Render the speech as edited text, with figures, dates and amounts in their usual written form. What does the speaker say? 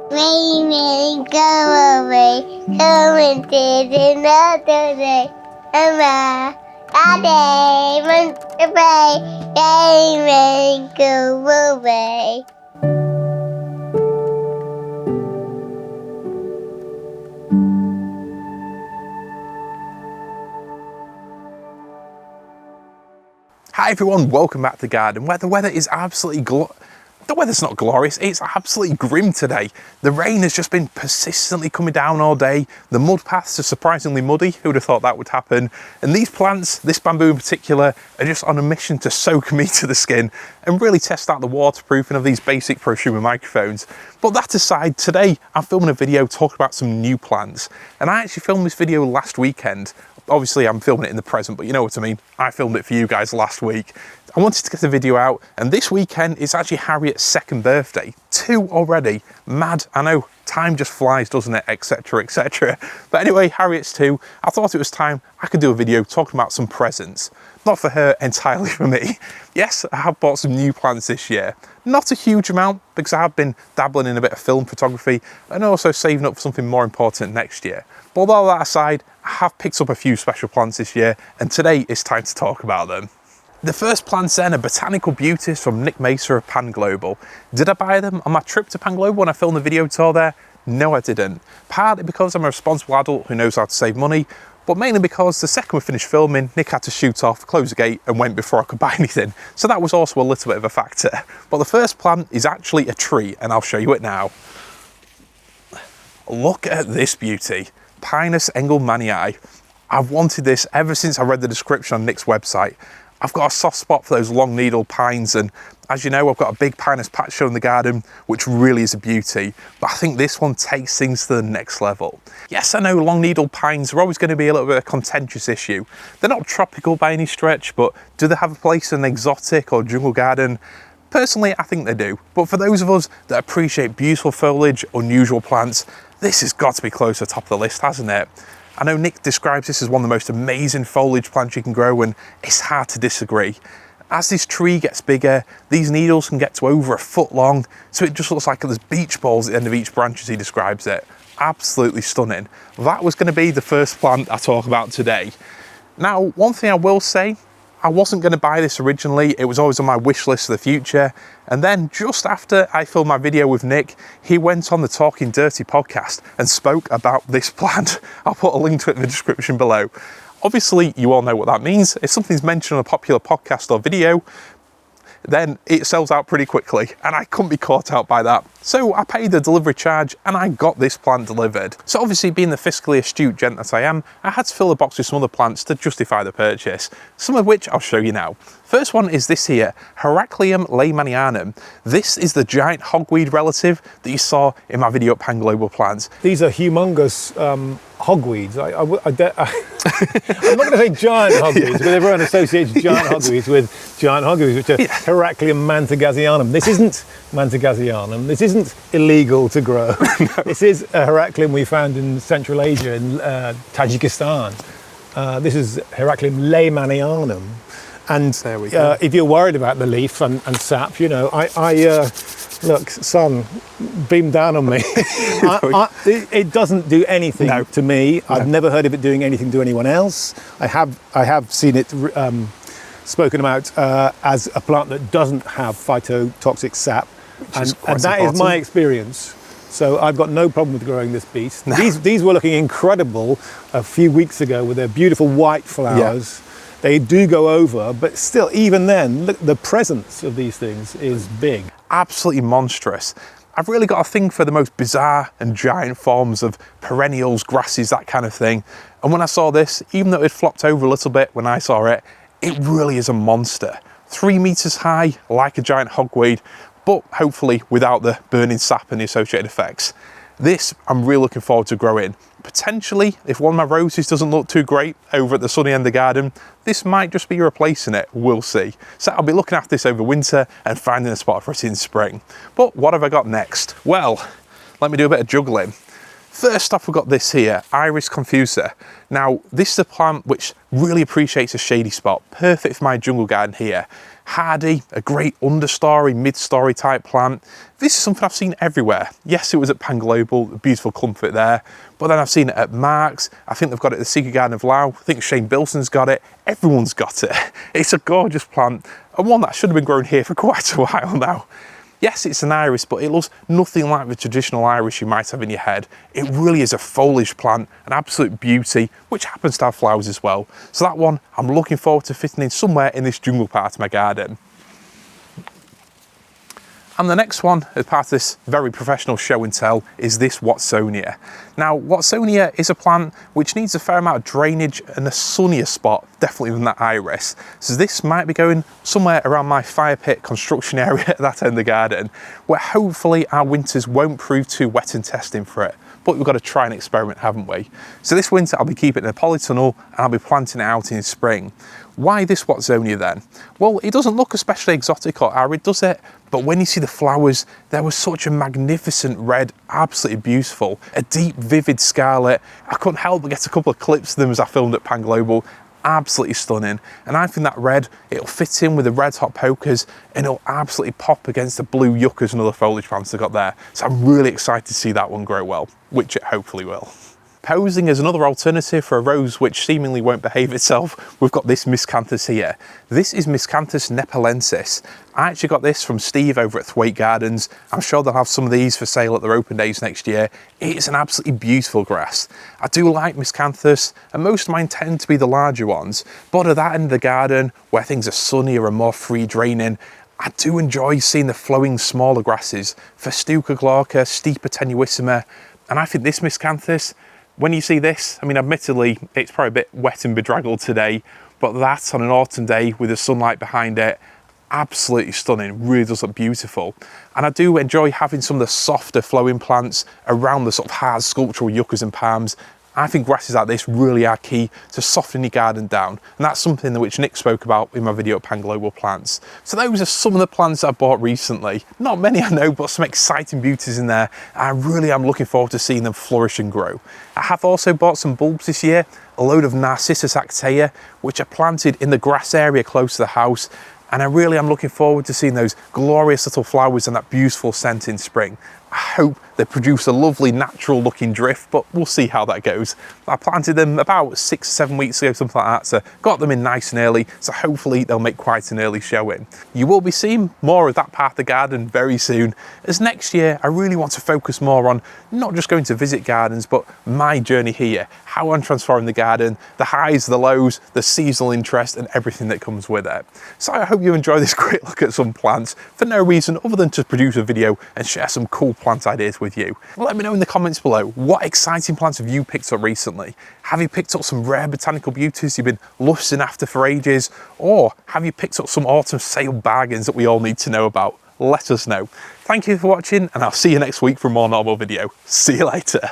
Rain, go away, come and did another day. Mama, Daddy, went away, rain, go away. Hi everyone, welcome back to the garden where the weather is absolutely the weather's not glorious, it's absolutely grim today. The rain has just been persistently coming down all day. The mud paths are surprisingly muddy, who would have thought that would happen? And these plants, this bamboo in particular, are just on a mission to soak me to the skin and really test out the waterproofing of these basic prosumer microphones. But that aside, today I'm filming a video talking about some new plants. And I actually filmed this video last weekend. Obviously I'm filming it in the present, but you know what I mean. I filmed it for you guys last week. I wanted to get the video out, and this weekend is actually Harriet's second birthday. 2 already. Mad, I know, time just flies, doesn't it, etc, etc. But anyway, Harriet's 2. I thought it was time I could do a video talking about some presents. Not for her, entirely for me. Yes, I have bought some new plants this year. Not a huge amount, because I have been dabbling in a bit of film photography and also saving up for something more important next year. But with all that aside, I have picked up a few special plants this year, and today it's time to talk about them. The first plants then are botanical beauties from Nick Mesa of Pan Global. Did I buy them on my trip to Pan Global when I filmed the video tour there? No, I didn't. Partly because I'm a responsible adult who knows how to save money, but mainly because the second we finished filming, Nick had to shoot off, close the gate and went before I could buy anything. So that was also a little bit of a factor. But the first plant is actually a tree, and I'll show you it now. Look at this beauty. Pinus engelmannii. I've wanted this ever since I read the description on Nick's website. I've got a soft spot for those long needle pines, and as you know, I've got a big Pinus patch show in the garden, which really is a beauty. But I think this one takes things to the next level. Yes, I know long needle pines are always going to be a little bit of a contentious issue. They're not tropical by any stretch, but do they have a place in an exotic or jungle garden? Personally, I think they do. But for those of us that appreciate beautiful foliage, unusual plants, this has got to be close to the top of the list, hasn't it? I know Nick describes this as one of the most amazing foliage plants you can grow, and it's hard to disagree. As this tree gets bigger, these needles can get to over a foot long, so it just looks like there's beach balls at the end of each branch as he describes it. Absolutely stunning. That was going to be the first plant I talk about today. Now, one thing I will say, I wasn't going to buy this originally. It was always on my wish list for the future. And then just after I filmed my video with Nick, he went on the Talking Dirty podcast and spoke about this plant. I'll put a link to it in the description below. Obviously, you all know what that means. If something's mentioned on a popular podcast or video, then it sells out pretty quickly, and I couldn't be caught out by that. So I paid the delivery charge and I got this plant delivered. So obviously, being the fiscally astute gent that I am, I had to fill the box with some other plants to justify the purchase, some of which I'll show you now. First one is this here, Heracleum lehmannianum. This is the giant hogweed relative that you saw in my video at Pan Global Plants. These are humongous hogweeds. I'm not going to say giant hogweeds, because everyone associates giant hogweeds with giant hogweeds, which are Heracleum mantagasianum. This isn't mantagasianum. This isn't illegal to grow. No. This is a Heracleum we found in Central Asia, in Tajikistan. This is Heracleum lehmannianum. And there we go. If you're worried about the leaf and sap, you know, look, sun, beam down on me. It doesn't do anything to me. No. I've never heard of it doing anything to anyone else. I have seen it spoken about as a plant that doesn't have phytotoxic sap, and that is my experience. So I've got no problem with growing this beast. No. These were looking incredible a few weeks ago with their beautiful white flowers. Yeah. They do go over, but still, even then, look, the presence of these things is big. Absolutely monstrous. I've really got a thing for the most bizarre and giant forms of perennials, grasses, that kind of thing. And when I saw this, even though it flopped over a little bit when I saw it, it really is a monster. 3 meters high, like a giant hogweed, but hopefully without the burning sap and the associated effects. This, I'm really looking forward to growing. Potentially, if one of my roses doesn't look too great over at the sunny end of the garden, this might just be replacing it, we'll see. So I'll be looking after this over winter and finding a spot for it in spring. But what have I got next? Well, let me do a bit of juggling. First off, we've got this here, Iris confusa. Now, this is a plant which really appreciates a shady spot, perfect for my jungle garden here. Hardy, a great understory, mid-story type plant. This is something I've seen everywhere. Yes, it was at Pan Global, a beautiful comfort there, but then I've seen it at Marks. I think they've got it at the Secret Garden of Lau. I think Shane Bilson's got it. Everyone's got it. It's a gorgeous plant, and one that should have been grown here for quite a while now. Yes, it's an iris, but it looks nothing like the traditional iris you might have in your head. It really is a foliage plant, an absolute beauty, which happens to have flowers as well. So that one, I'm looking forward to fitting in somewhere in this jungle part of my garden. And the next one, as part of this very professional show and tell, is this Watsonia. Now, Watsonia is a plant which needs a fair amount of drainage and a sunnier spot, definitely than that iris. So this might be going somewhere around my fire pit construction area at that end of the garden, where hopefully our winters won't prove too wet and testing for it. But we've got to try and experiment, haven't we? So this winter I'll be keeping it in a polytunnel and I'll be planting it out in spring. Why this Watsonia then? Well, it doesn't look especially exotic or arid, does it? But when you see the flowers, there was such a magnificent red, absolutely beautiful, a deep, vivid scarlet. I couldn't help but get a couple of clips of them as I filmed at Pan Global. Absolutely stunning. And I think that red, it'll fit in with the red hot pokers and it'll absolutely pop against the blue yuccas and other foliage plants I've got there. So I'm really excited to see that one grow well, which it hopefully will. Posing as another alternative for a rose which seemingly won't behave itself, we've got this Miscanthus here. This is Miscanthus nepalensis. I actually got this from Steve over at Thwaite Gardens. I'm sure they'll have some of these for sale at their open days next year. It's an absolutely beautiful grass. I do like Miscanthus, and most of mine tend to be the larger ones, but at that end of the garden, where things are sunnier and more free draining, I do enjoy seeing the flowing smaller grasses, Festuca glauca, Stipa tenuissima, and I think this Miscanthus, when you see this, I mean, admittedly, it's probably a bit wet and bedraggled today, but that on an autumn day with the sunlight behind it, absolutely stunning, really does look beautiful. And I do enjoy having some of the softer flowing plants around the sort of hard sculptural yuccas and palms. I think grasses like this really are key to softening your garden down. And that's something that which Nick spoke about in my video at Pan Global Plants. So those are some of the plants I bought recently. Not many I know, but some exciting beauties in there. I really am looking forward to seeing them flourish and grow. I have also bought some bulbs this year, a load of Narcissus actaea, which are planted in the grass area close to the house. And I really am looking forward to seeing those glorious little flowers and that beautiful scent in spring. I hope they produce a lovely natural looking drift, but we'll see how that goes. I planted them about 6 or 7 weeks ago, something like that, so got them in nice and early, so hopefully they'll make quite an early showing. You will be seeing more of that part of the garden very soon, as next year I really want to focus more on not just going to visit gardens, but my journey here, how I'm transforming the garden, the highs, the lows, the seasonal interest and everything that comes with it. So I hope you enjoy this great look at some plants for no reason other than to produce a video and share some cool plant ideas with you. Let me know in the comments below, what exciting plants have you picked up recently? Have you picked up some rare botanical beauties you've been lusting after for ages? Or have you picked up some autumn sale bargains that we all need to know about? Let us know. Thank you for watching, and I'll see you next week for a more normal video. See you later.